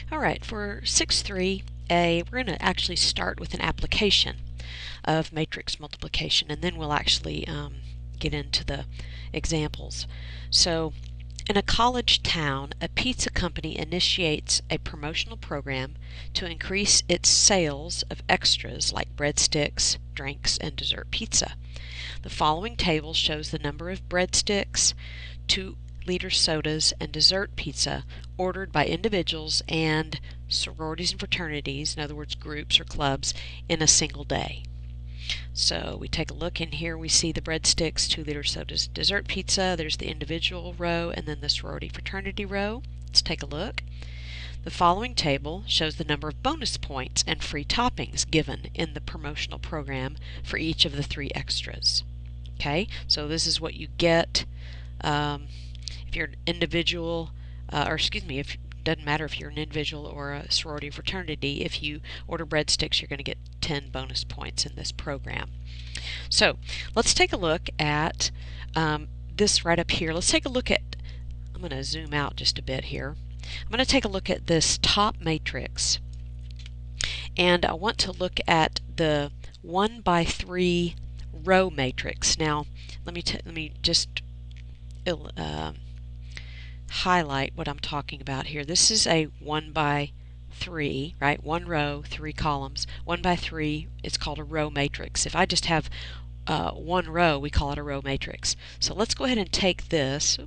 All right, for 6.3a, we're going to actually start with an application of matrix multiplication, and then we'll actually get into the examples. So, in a college town, a pizza company initiates a promotional program to increase its sales of extras like breadsticks, drinks, and dessert pizza. The following table shows the number of breadsticks, 2-liter sodas, and dessert pizza ordered by individuals and sororities and fraternities, in other words groups or clubs, in a single day. So we take a look in here, we see the breadsticks, 2-liter sodas, dessert pizza, there's the individual row, and then the sorority fraternity row. Let's take a look. The following table shows the number of bonus points and free toppings given in the promotional program for each of the 3 extras. Okay, so this is what you get if you're an individual, it doesn't matter if you're an individual or a sorority fraternity. If you order breadsticks, you're going to get 10 bonus points in this program. So let's take a look at this right up here. Let's take a look at, I'm going to zoom out just a bit here. I'm going to take a look at this top matrix, and I want to look at the 1x3 row matrix. Now let me just highlight what I'm talking about here. This is a 1x3, right? 1 row, 3 columns. 1x3, it's called a row matrix. If I just have 1 row, we call it a row matrix. So let's go ahead and take this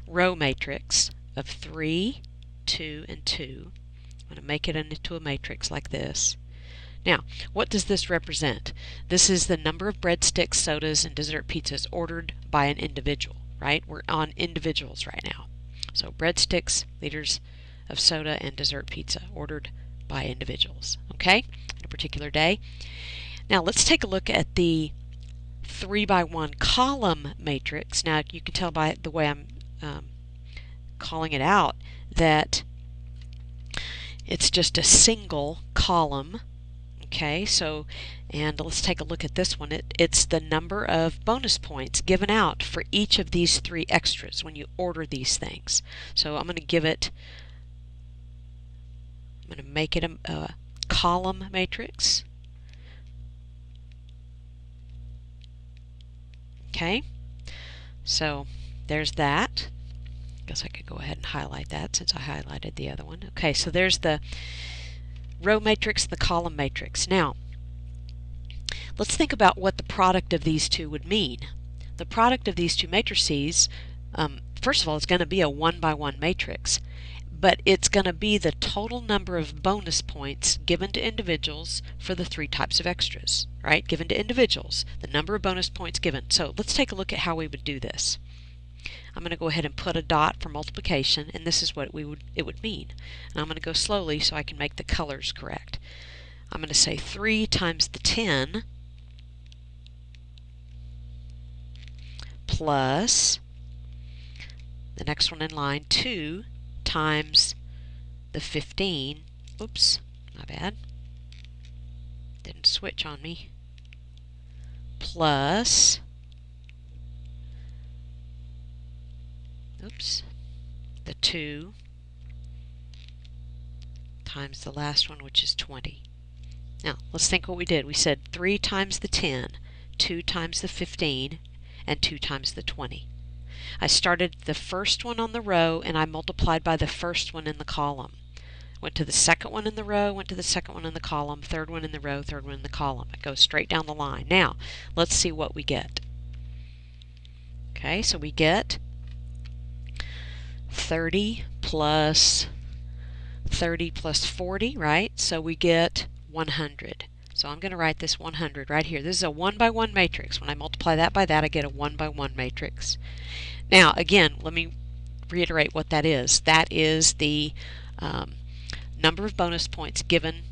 row matrix of 3, 2, and 2. I'm going to make it into a matrix like this. Now, what does this represent? This is the number of breadsticks, sodas, and dessert pizzas ordered by an individual, right? We're on individuals right now. So breadsticks, liters of soda, and dessert pizza ordered by individuals, okay, in a particular day. Now let's take a look at the 3x1 column matrix. Now you can tell by the way I'm calling it out that it's just a single column. Okay, so, and let's take a look at this one. It's the number of bonus points given out for each of these 3 extras when you order these things. So I'm going to make it a column matrix. Okay, so there's that. I guess I could go ahead and highlight that since I highlighted the other one. Okay, so there's the row matrix, the column matrix. Now, let's think about what the product of these two would mean. The product of these 2 matrices, first of all, it's going to be a 1x1 matrix, but it's going to be the total number of bonus points given to individuals for the 3 types of extras, right? Given to individuals, the number of bonus points given. So let's take a look at how we would do this. I'm going to go ahead and put a dot for multiplication, and this is what it would mean. And I'm going to go slowly so I can make the colors correct. I'm going to say 3 times the 10 plus the next one in line, 2 times the 15. Oops, my bad. Didn't switch on me. Plus, the 2 times the last one, which is 20. Now, let's think what we did. We said 3 times the 10, 2 times the 15, and 2 times the 20. I started the first one on the row, and I multiplied by the first one in the column. Went to the second one in the row, went to the second one in the column, third one in the row, third one in the column. It goes straight down the line. Now, let's see what we get. Okay, so we get 30 plus 40, right? So we get 100. So I'm going to write this 100 right here. This is a 1x1 matrix. When I multiply that by that, I get a 1x1 matrix. Now, again, let me reiterate what that is. That is the number of bonus points given,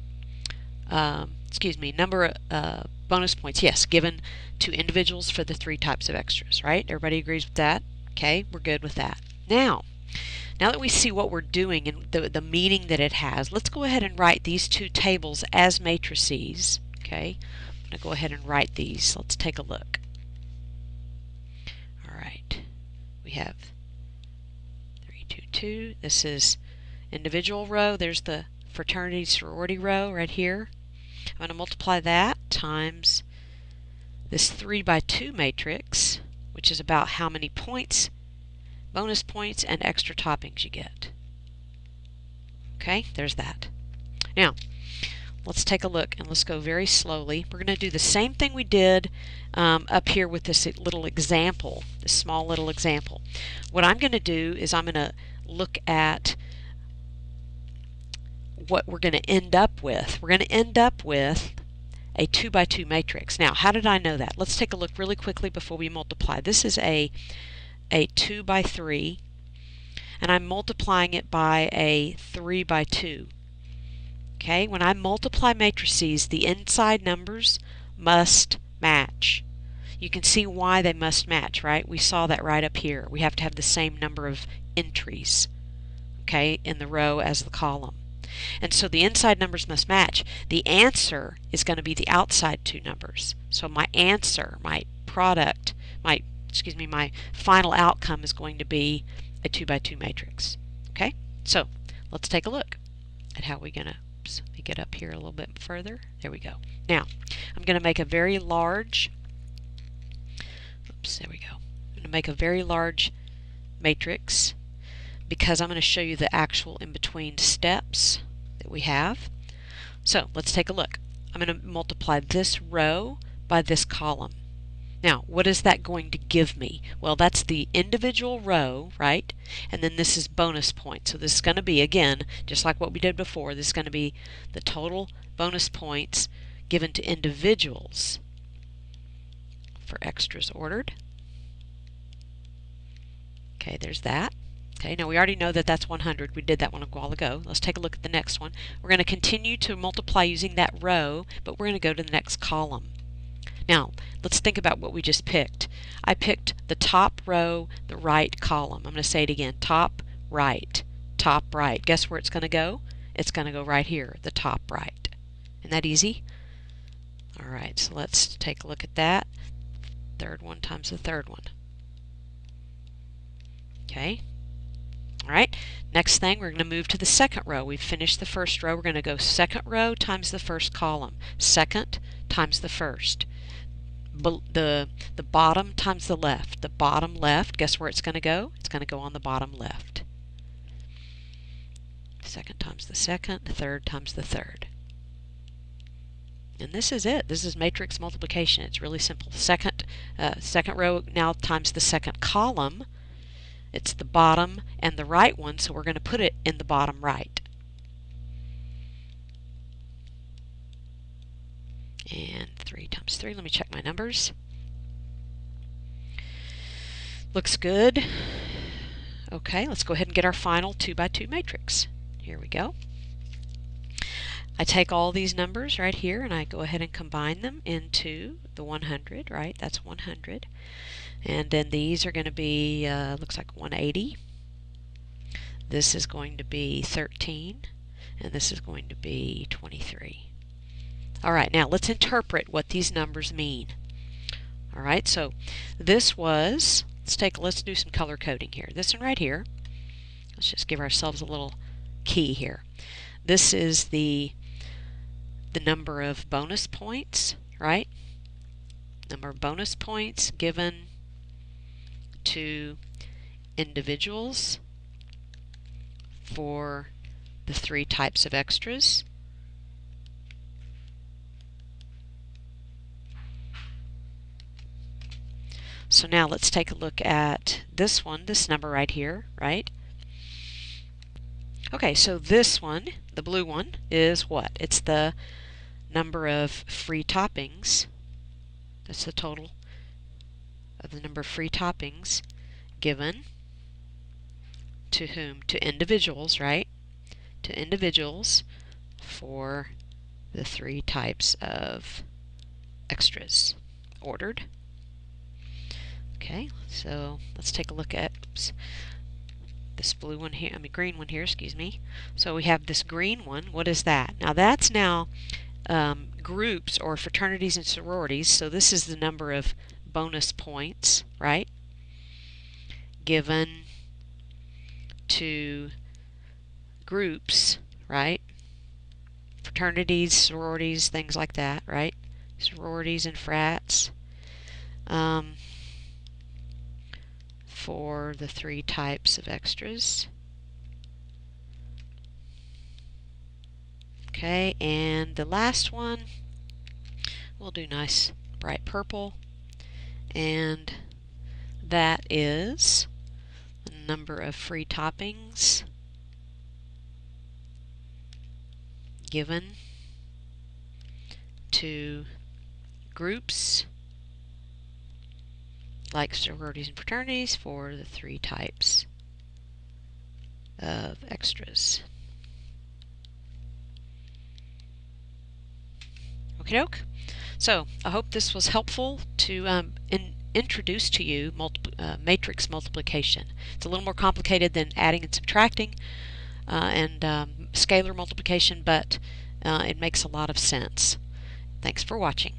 number of bonus points, yes, given to individuals for the 3 types of extras, right? Everybody agrees with that? Okay, we're good with that. Now that we see what we're doing and the meaning that it has, let's go ahead and write these 2 tables as matrices. Okay, I'm going to go ahead and write these. Let's take a look. All right, we have 3, 2, 2. This is individual row, there's the fraternity sorority row right here. I'm going to multiply that times this 3 by 2 matrix, which is about how many points, bonus points and extra toppings you get. Okay, there's that. Now, let's take a look and let's go very slowly. We're going to do the same thing we did up here with this little example, this small little example. What I'm going to do is I'm going to look at what we're going to end up with. We're going to end up with a 2 by 2 matrix. Now, how did I know that? Let's take a look really quickly before we multiply. This is a 2 by 3, and I'm multiplying it by a 3 by 2. Okay, when I multiply matrices, the inside numbers must match. You can see why they must match, right? We saw that right up here. We have to have the same number of entries, okay, in the row as the column. And so the inside numbers must match. The answer is going to be the outside two numbers. So my answer, my product, my final outcome is going to be a 2 by 2 matrix. Okay, so let's take a look at how we're going to, let me get up here a little bit further. There we go. Now, I'm going to make a very large, there we go. I'm going to make a very large matrix because I'm going to show you the actual in-between steps that we have. So let's take a look. I'm going to multiply this row by this column. Now, what is that going to give me? Well, that's the individual row, right? And then this is bonus points. So this is going to be, again, just like what we did before, this is going to be the total bonus points given to individuals for extras ordered. Okay, there's that. Okay, now we already know that that's 100. We did that one a while ago. Let's take a look at the next one. We're going to continue to multiply using that row, but we're going to go to the next column. Now, let's think about what we just picked. I picked the top row, the right column. I'm going to say it again. Top right. Top right. Guess where it's going to go? It's going to go right here, the top right. Isn't that easy? All right, so let's take a look at that. Third one times the third one. Okay. All right, next thing, we're going to move to the second row. We've finished the first row. We're going to go second row times the first column. Second times the first. The bottom times the left. The bottom left, guess where it's going to go? It's going to go on the bottom left. Second times the second, the third times the third. And this is it. This is matrix multiplication. It's really simple. Second row now times the second column. It's the bottom and the right one, so we're going to put it in the bottom right. And 3 times 3. Let me check my numbers. Looks good. Okay, let's go ahead and get our final 2 by 2 matrix. Here we go. I take all these numbers right here and I go ahead and combine them into the 100, right? That's 100. And then these are going to be, looks like 180. This is going to be 13. And this is going to be 23. All right, now let's interpret what these numbers mean. All right, so this was, let's do some color coding here. This one right here, let's just give ourselves a little key here. This is the number of bonus points, right? Number of bonus points given to individuals for the 3 types of extras. So now let's take a look at this one, this number right here, right? Okay, so this one, the blue one, is what? It's the number of free toppings. That's the total of the number of free toppings given to whom? To individuals, right? To individuals for the 3 types of extras ordered. Okay, so let's take a look at this blue one here, green one here, excuse me. So we have this green one. What is that? Now that's groups or fraternities and sororities. So this is the number of bonus points, right? Given to groups, right? Fraternities, sororities, things like that, right? Sororities and frats. For the 3 types of extras. Okay, and the last one, we'll do nice bright purple, and that is the number of free toppings given to groups like sororities and fraternities for the 3 types of extras. Okie doke. So I hope this was helpful to introduce to you matrix multiplication. It's a little more complicated than adding and subtracting and scalar multiplication, but it makes a lot of sense. Thanks for watching.